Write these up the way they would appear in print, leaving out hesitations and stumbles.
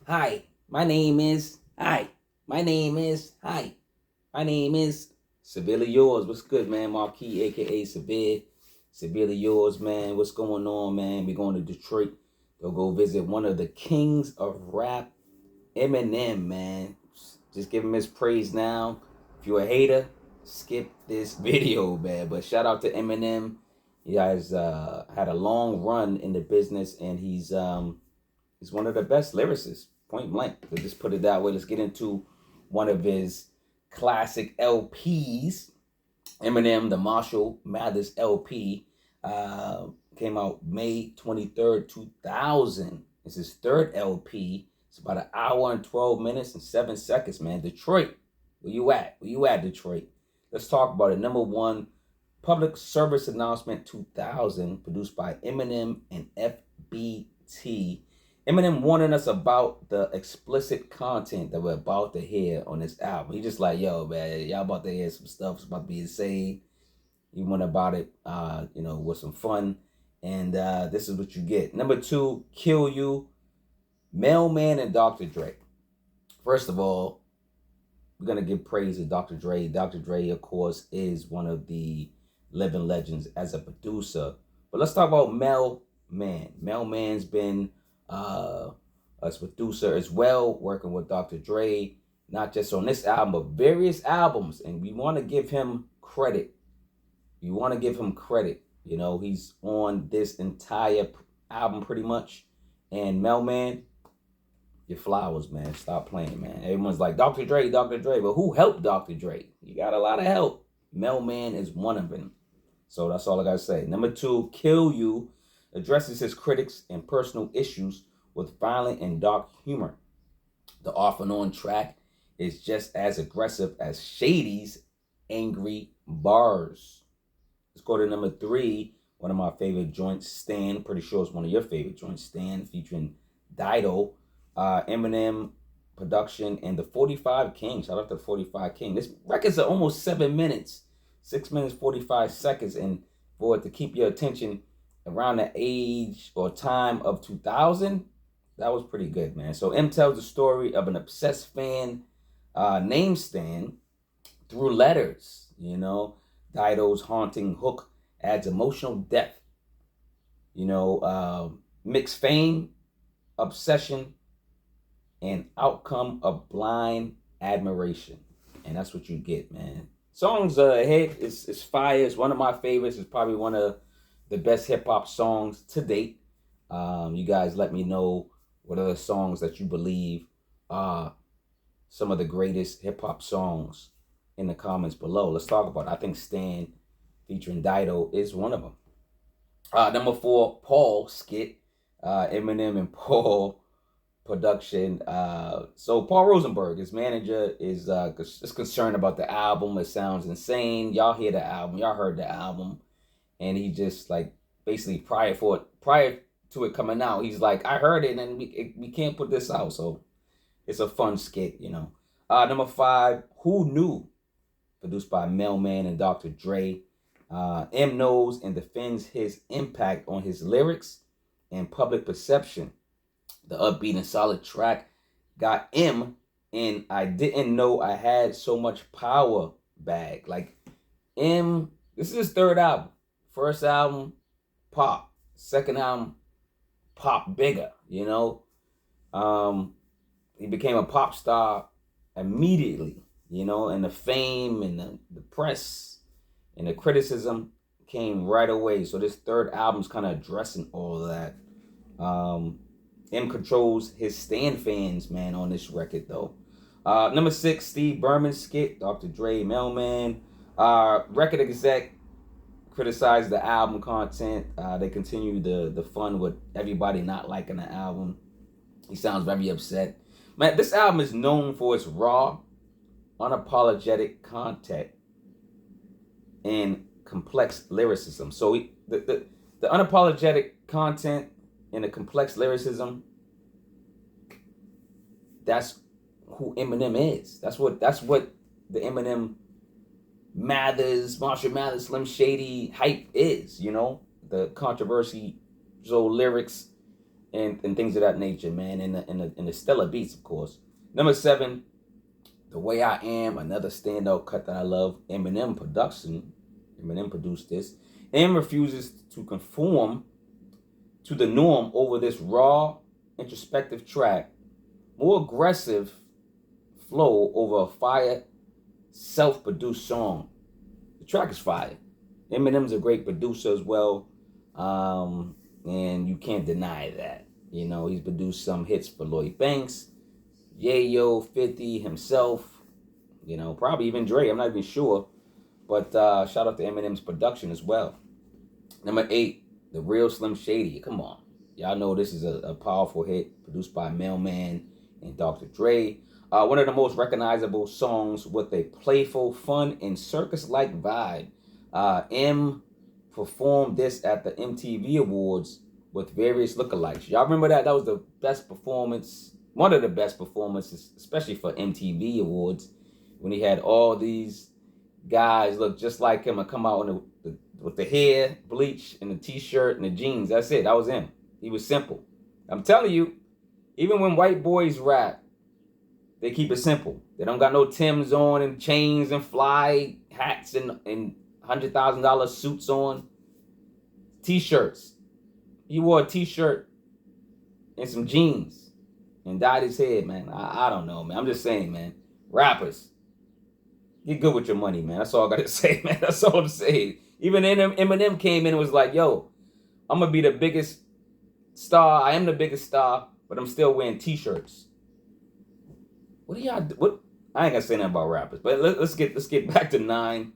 Hi, my name is. Hi, my name is. Hi, my name is. Severely Yours. What's good, man? Marquis, aka Severe. Severely Yours, man. What's going on, man? We're going to Detroit. They'll go visit one of the kings of rap, Eminem, man. Just give him his praise now. If you're a hater, skip this video, man. But shout out to Eminem. He has had a long run in the business, and he's one of the best lyricists, point blank. Let's just put it that way. Let's get into one of his classic LPs. Eminem, the Marshall Mathers LP, came out May 23rd, 2000. It's his third LP. It's about an hour and 12 minutes and 7 seconds, man. Detroit, where you at? Where you at, Detroit? Let's talk about it. Number one, Public Service Announcement 2000, produced by Eminem and f.b.t. Eminem warning us about the explicit content that we're about to hear on this album. He just like, yo, man, y'all about to hear some stuff. It's about to be insane. He went about it, with some fun. And this is what you get. Number two, Kill You, Mel-Man and Dr. Dre. First of all, we're going to give praise to Dr. Dre. Dr. Dre, of course, is one of the living legends as a producer. But let's talk about Mel-Man. Mel-Man's been a producer as well, working with Dr. Dre, not just on this album, but various albums. And we want to give him credit. You want to give him credit. You know, he's on this entire album pretty much. And Mel-Man, your flowers, man. Stop playing, man. Everyone's like, Dr. Dre. But who helped Dr. Dre? You got a lot of help. Mel-Man is one of them. So that's all I got to say. Number two, Kill You addresses his critics and personal issues with violent and dark humor. The off and on track is just as aggressive as Shady's angry bars. Let's go to number three, one of my favorite joints, Stan. Pretty sure it's one of your favorite joints, Stan, featuring Dido, Eminem production, and the 45 King. Shout out to the 45 King. This record's almost 7 minutes, 6 minutes, 45 seconds. And for it to keep your attention around the age or time of 2000, that was pretty good, man. So M tells the story of an obsessed fan named Stan through letters. Dido's haunting hook adds emotional depth. Mixed fame, obsession, and outcome of blind admiration. And that's what you get, man. Songs ahead is fire. It's one of my favorites. It's probably one of the best hip-hop songs to date. You guys let me know what other songs that you believe are some of the greatest hip-hop songs in the comments below. Let's talk about it. I think Stan featuring Dido is one of them. Number four, Paul, Skit, Eminem and Paul production. So Paul Rosenberg, his manager, is concerned about the album. It sounds insane. Y'all hear the album. Y'all heard the album. And he just like basically prior to it coming out, he's like, I heard it and we can't put this out. So it's a fun skit, Number five, Who Knew? Produced by Mel-Man and Dr. Dre. M knows and defends his impact on his lyrics and public perception. The upbeat and solid track got M in I Didn't Know I Had So Much Power bag. Like M, this is his third album. First album, pop. Second album, pop bigger, He became a pop star immediately, and the fame and the press and the criticism came right away. So this third album's kind of addressing all of that. M controls his Stan fans, man, on this record, though. Number six, Steve Berman, Skit, Dr. Dre, Mel-Man. Record exec criticized the album content. They continue the fun with everybody not liking the album. He sounds very upset. Man, this album is known for its raw, unapologetic content and complex lyricism. So the unapologetic content and the complex lyricism, that's who Eminem is. That's what the Eminem Marshall Mathers, Slim Shady hype is, The controversy, so lyrics, and things of that nature, man. And the stellar beats, of course. Number 7, The Way I Am, another standout cut that I love. Eminem production. Eminem produced this. M refuses to conform to the norm over this raw, introspective track. More aggressive flow over a fire, self-produced song. The track is fire. Eminem's a great producer as well, and you can't deny that. You know, he's produced some hits for Lloyd Banks, Yayo, 50, himself, you know, probably even Dre, I'm not even sure. But shout out to Eminem's production as well. Number 8, The Real Slim Shady. Come on. Y'all know this is a powerful hit produced by mel-man and Dr. Dre. One of the most recognizable songs with a playful, fun, and circus-like vibe. M performed this at the MTV Awards with various lookalikes. Y'all remember that? That was the best performance, one of the best performances, especially for MTV Awards, when he had all these guys look just like him and come out with the hair, bleach, and the t-shirt and the jeans. That's it. That was him. He was simple. I'm telling you, even when white boys rap, they keep it simple. They don't got no Timbs on and chains and fly hats and $100,000 suits on. T-shirts. He wore a t-shirt and some jeans and dyed his head, man. I don't know, man. I'm just saying, man. Rappers, get good with your money, man. That's all I got to say, man. That's all I'm saying. Even Eminem came in and was like, yo, I'm going to be the biggest star. I am the biggest star, but I'm still wearing t-shirts. What do y'all do? What? I ain't going to say nothing about rappers, but let's get back to 9.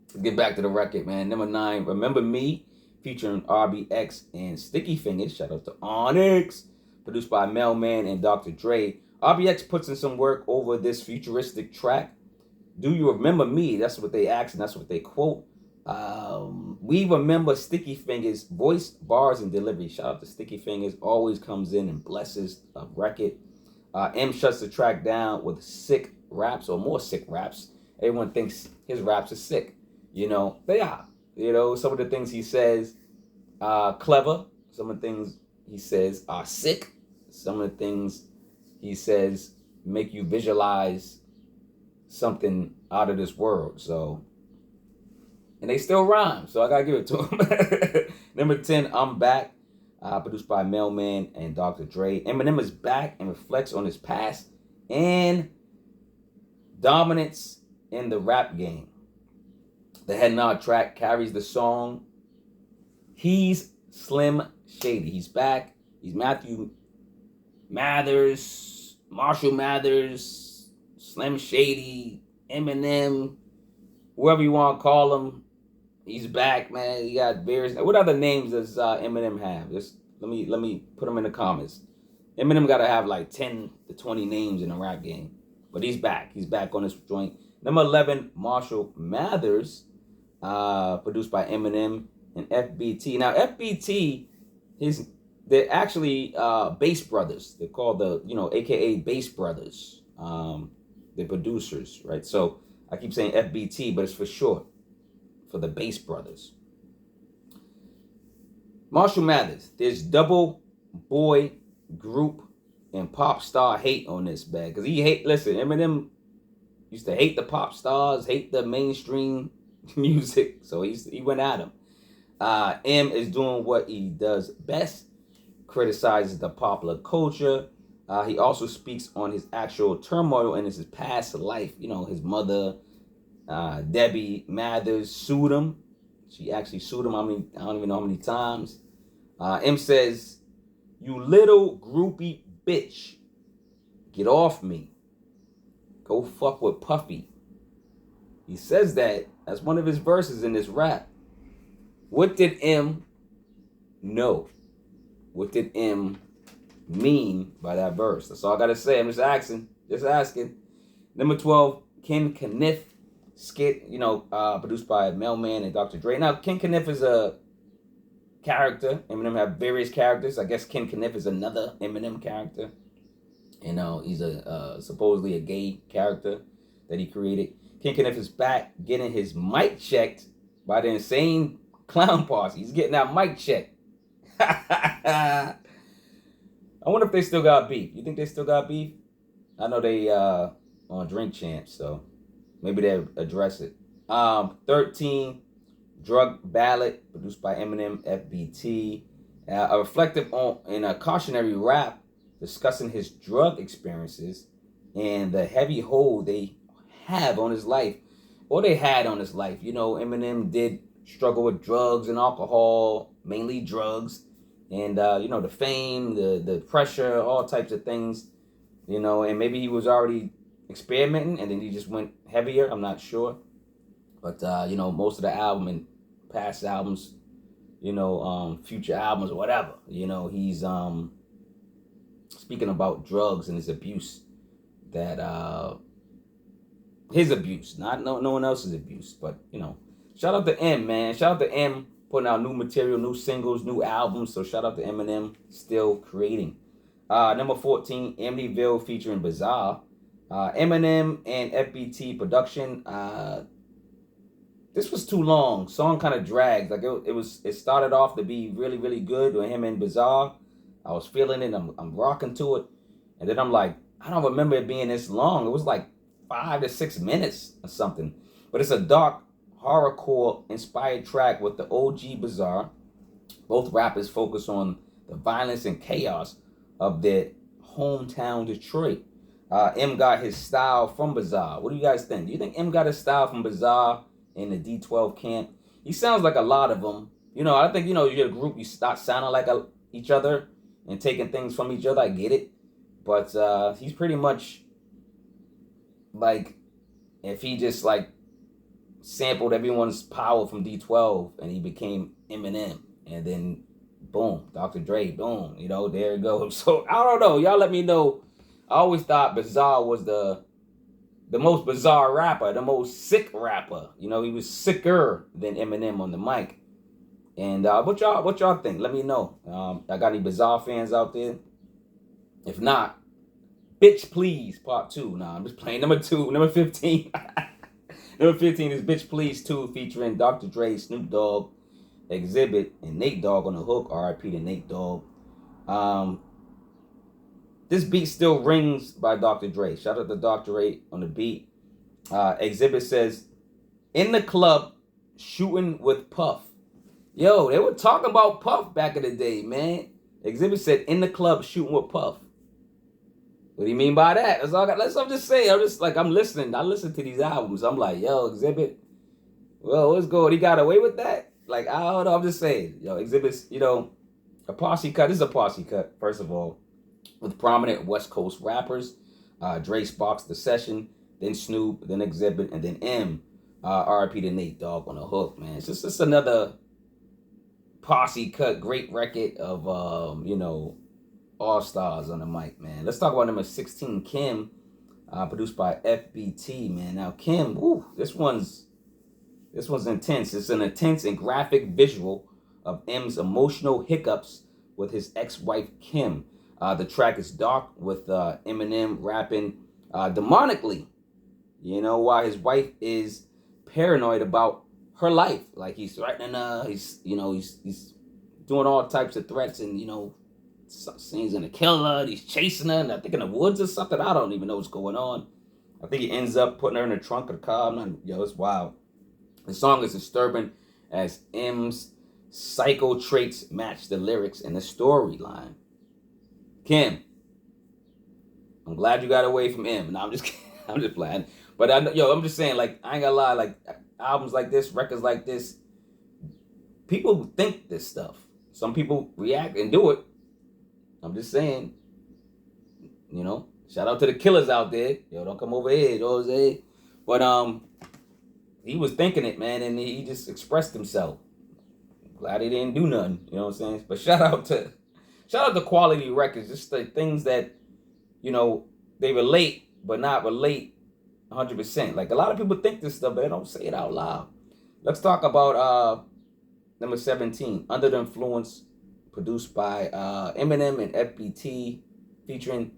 Let's get back to the record, man. Number 9, Remember Me, featuring RBX and Sticky Fingaz. Shout out to Onyx. Produced by mel-man and Dr. Dre. RBX puts in some work over this futuristic track. Do you remember me? That's what they ask, and that's what they quote. We remember Sticky Fingaz' voice, bars, and delivery. Shout out to Sticky Fingaz. Always comes in and blesses a record. M shuts the track down with sick raps, or more sick raps. Everyone thinks his raps are sick. You know, they are. You know, some of the things he says are clever. Some of the things he says are sick. Some of the things he says make you visualize something out of this world. So, and they still rhyme. So I gotta give it to him. Number 10, I'm Back. Produced by mel-man and Dr. Dre. Eminem is back and reflects on his past and dominance in the rap game. The head nod track carries the song. He's Slim Shady. He's back. He's Matthew Mathers, Marshall Mathers, Slim Shady, Eminem, whoever you want to call him. He's back, man. He got various. What other names does Eminem have? Just let me put them in the comments. Eminem got to have like 10 to 20 names in the rap game, but he's back. He's back on this joint. Number 11, Marshall Mathers, produced by Eminem and f.b.t. Now f.b.t. they're actually Bass Brothers. They're called AKA Bass Brothers. They're producers, right? So I keep saying f.b.t., but it's for short for the Bass Brothers. Marshall Mathers, there's double boy group and pop star hate on this bag. Because listen, Eminem used to hate the pop stars, hate the mainstream music. So he went at him. M is doing what he does best, criticizes the popular culture. He also speaks on his actual turmoil in his past life. You know, his mother, Debbie Mathers, sued him. She actually sued him I don't even know how many times. M says, "You little groupie bitch, get off me. Go fuck with Puffy." He says that as one of his verses in this rap. What did M know? What did M mean by that verse? That's all I gotta say. I'm just asking. Number 12, Ken Kaniff, Skit, produced by mel-man and Dr. Dre. Now, Ken Kaniff is a character. Eminem have various characters. I guess Ken Kaniff is another Eminem character. He's supposedly a gay character that he created. Ken Kaniff is back getting his mic checked by the insane clown posse. He's getting that mic check. I wonder if they still got beef. You think they still got beef? I know they on Drink Champs, so maybe they'll address it. 13, Drug Ballad, produced by Eminem, f.b.t. A reflective on in a cautionary rap discussing his drug experiences and the heavy hold they have on his life, or they had on his life. You know, Eminem did struggle with drugs and alcohol, mainly drugs, and you know, the fame, the pressure, all types of things. You know, and maybe he was already experimenting, and then he just went heavier. I'm not sure, but you know, most of the album and past albums, you know, future albums or whatever, you know, he's speaking about drugs and his abuse, that his abuse, not no one else's abuse. But you know, shout out to M, man. Shout out to M, putting out new material, new singles, new albums. So shout out to Eminem, still creating. Number 14, Amityville featuring Bizarre. Eminem and f.b.t production. This was too long. Song kind of dragged. Like it started off to be really, really good with him and Bizarre. I was feeling it. I'm rocking to it, and then I'm like, I don't remember it being this long. It was like 5 to 6 minutes or something. But it's a dark horrorcore inspired track with the OG Bizarre. Both rappers focus on the violence and chaos of their hometown Detroit. M got his style from Bizarre. What do you guys think? Do you think M got his style from Bizarre in the D12 camp? He sounds like a lot of them. You know, I think, you know, you get a group, you start sounding like each other and taking things from each other. I get it. But he's pretty much like, if he just like sampled everyone's power from D12 and he became Eminem, and then boom, Dr. Dre, boom, you know, there it goes. So I don't know. Y'all let me know. I always thought Bizarre was the most bizarre rapper, the most sick rapper. You know, he was sicker than Eminem on the mic. And what y'all think? Let me know. I got any Bizarre fans out there? If not, Bitch Please Part 2. Nah, I'm just playing. Number 15. Number 15 is Bitch Please 2, featuring Dr. Dre, Snoop Dogg, Xzibit, and Nate Dogg on the hook. R.I.P. to Nate Dogg. This beat still rings by Dr. Dre. Shout out to Dr. Dre on the beat. Xzibit says, in the club, shooting with Puff. Yo, they were talking about Puff back in the day, man. Xzibit said, in the club, shooting with Puff. What do you mean by that? That's all I'm just saying. I'm listening. I listen to these albums. I'm like, yo, Xzibit, well, what's good? He got away with that? Like, I don't know. I'm just saying. Yo, Xzibit's, you know, a posse cut. This is a posse cut, first of all, with prominent West Coast rappers. Dre sparks the session, then Snoop, then Xzibit, and then M. R.I.P. to Nate Dogg on the hook, man. It's just another posse cut, great record of, you know, all stars on the mic, man. Let's talk about number 16, Kim, produced by f.b.t, man. Now, Kim, woo, this one's intense. It's an intense and graphic visual of M's emotional hiccups with his ex-wife, Kim. The track is dark, with Eminem rapping demonically, you know, while his wife is paranoid about her life. Like, he's threatening her. He's doing all types of threats, and, you know, he's gonna kill her. He's chasing her, and I think in the woods or something. I don't even know what's going on. I think he ends up putting her in the trunk of the car. It's wild. The song is disturbing as M's psycho traits match the lyrics and the storyline. Kim, I'm glad you got away from M. No, I'm just kidding. I'm just playing. But I'm just saying, like, I ain't gonna lie, like, albums like this, records like this, people think this stuff. Some people react and do it. I'm just saying, you know, shout out to the killers out there. Yo, don't come over here, Jose. But he was thinking it, man, and he just expressed himself. Glad he didn't do nothing, you know what I'm saying? But shout out to quality records, just the things that, you know, they relate, but not relate 100%. Like, a lot of people think this stuff, but they don't say it out loud. Let's talk about number 17, Under the Influence, produced by Eminem and f.b.t, featuring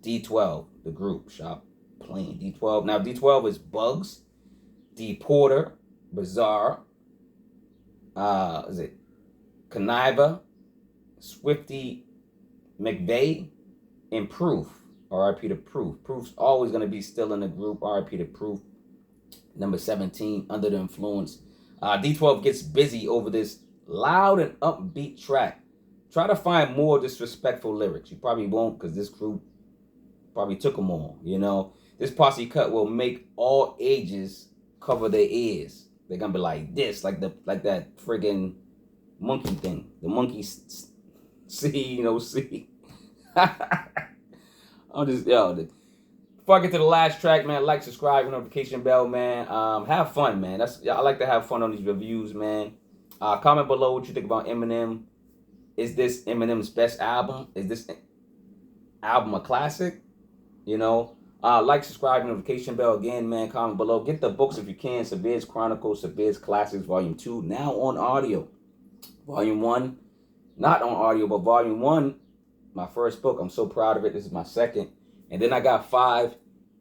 D12, the group. Shop playing D12. Now, D12 is Bugs, d.porter, Bizarre, is it Conniver, Swifty, McVeigh and Proof. R.I.P. to Proof. Proof's always going to be still in the group. R.I.P. to Proof. Number 17, Under the Influence. D12 gets busy over this loud and upbeat track. Try to find more disrespectful lyrics. You probably won't, because this group probably took them all, you know. This posse cut will make all ages cover their ears. They're gonna be like this, like that friggin' monkey thing. The monkey see, you know, see. I'm just, before I get to the last track, man, like, subscribe, notification bell, man. Have fun, man. I like to have fun on these reviews, man. Comment below what you think about Eminem. Is this Eminem's best album? Is this album a classic? You know, like, subscribe, notification bell. Again, man, comment below. Get the books if you can. Seville's Chronicles, Seville's Classics, Volume 2, now on audio. Volume 1, not on audio, but Volume 1, my first book. I'm so proud of it. This is my second. And then I got 5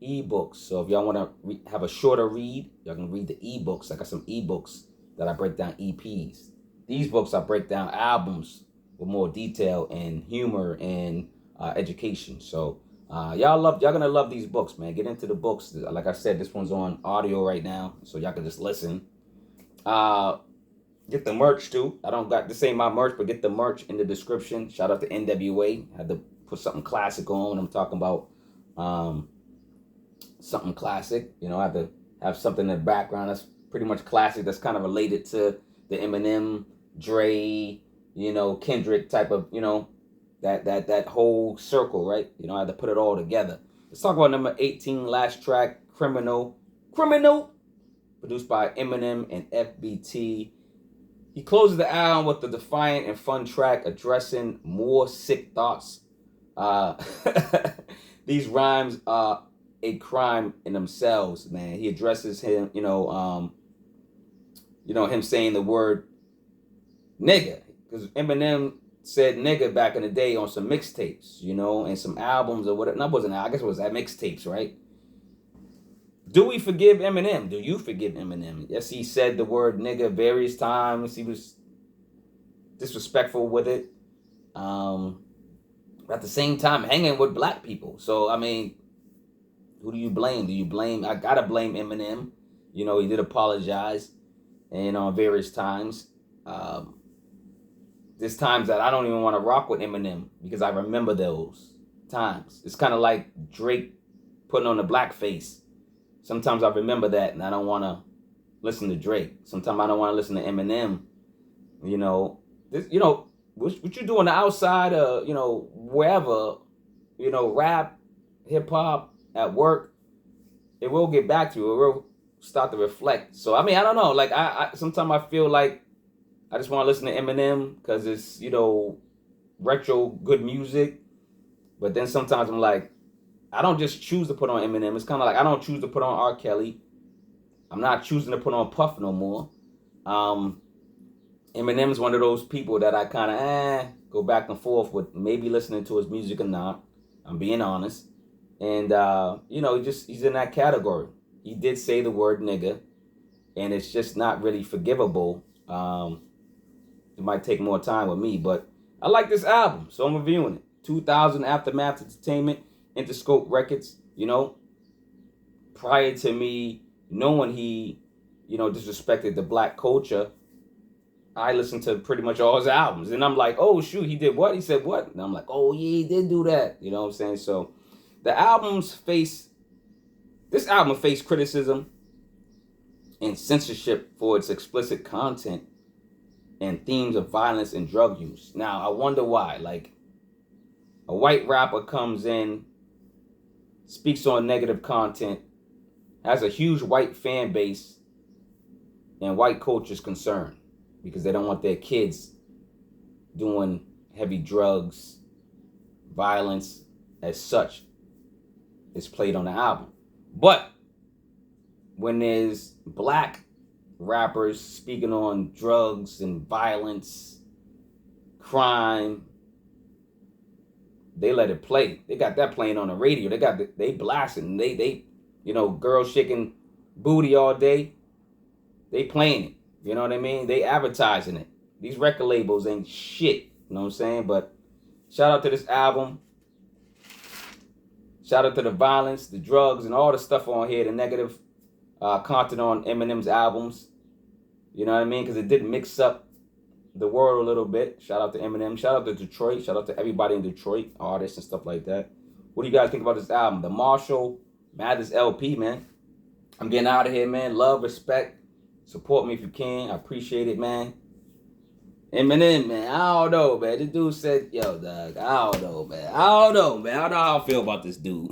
ebooks. So if y'all want to have a shorter read, y'all can read the ebooks. I got some ebooks that I break down EPs. These books I break down albums with more detail and humor and education. So y'all gonna love these books, man. Get into the books. Like I said, this one's on audio right now, so y'all can just listen. Get the merch too. I don't got, this ain't my merch, but get the merch in the description. Shout out to NWA. I had to put something classic on when I'm talking about something classic. You know, I have to have something in the background that's pretty much classic, that's kind of related to the Eminem, Dre, you know, Kendrick type of, you know, that whole circle, right? You know, I had to put it all together. Let's talk about number 18, last track, Criminal, produced by Eminem and f.b.t. He closes the album with the defiant and fun track addressing more sick thoughts. These rhymes are a crime in themselves, man. He addresses him, him saying the word nigga, because Eminem said nigga back in the day on some mixtapes, you know, and some albums or whatever. No, I guess it was at mixtapes, right? Do we forgive Eminem? Do you forgive Eminem? Yes, he said the word nigga various times. He was disrespectful with it. At the same time, hanging with black people. So, I mean, who do you blame? I gotta blame Eminem. You know, he did apologize, and on various times. There's times that I don't even want to rock with Eminem because I remember those times. It's kind of like Drake putting on the blackface. Sometimes I remember that, and I don't want to listen to Drake. Sometimes I don't want to listen to Eminem. You know, what you do on the outside, wherever, rap, hip hop, at work, it will get back to you. It will start to reflect. So I mean, I don't know. Like I sometimes I feel like I just want to listen to Eminem because it's retro good music. But then sometimes I'm like, I don't just choose to put on Eminem. It's kind of like I don't choose to put on R. Kelly. I'm not choosing to put on Puff no more. Eminem's one of those people that I kind of go back and forth with, maybe listening to his music or not. I'm being honest. And, he's in that category. He did say the word nigga, and it's just not really forgivable. It might take more time with me, but I like this album, so I'm reviewing it. 2000 Aftermath Entertainment, Interscope Records, prior to me knowing he, disrespected the black culture, I listened to pretty much all his albums. And I'm like, oh, shoot, he did what? He said what? And I'm like, oh, yeah, he did do that. You know what I'm saying? So this album faced criticism and censorship for its explicit content and themes of violence and drug use. Now, I wonder why. Like, a white rapper comes in, speaks on negative content, has a huge white fan base, and white culture's concerned because they don't want their kids doing heavy drugs, violence as such is played on the album. But when there's black rappers speaking on drugs and violence, crime, they let it play. They got that playing on the radio. They blasting. They girls shaking booty all day. They playing it. You know what I mean? They advertising it. These record labels ain't shit. You know what I'm saying? But Shout out to this album. Shout out to the violence, the drugs, and all the stuff on here, the negative content on Eminem's albums. You know what I mean? Because it did mix up the world a little bit. Shout out to Eminem. Shout out to Detroit. Shout out to everybody in Detroit, artists and stuff like that. What do you guys think about this album? The Marshall Mathers LP, man. I'm getting out of here, man. Love, respect. Support me if you can. I appreciate it, man. Eminem, man. I don't know, man. This dude said, yo, dog. I don't know, man. I don't know how I feel about this dude.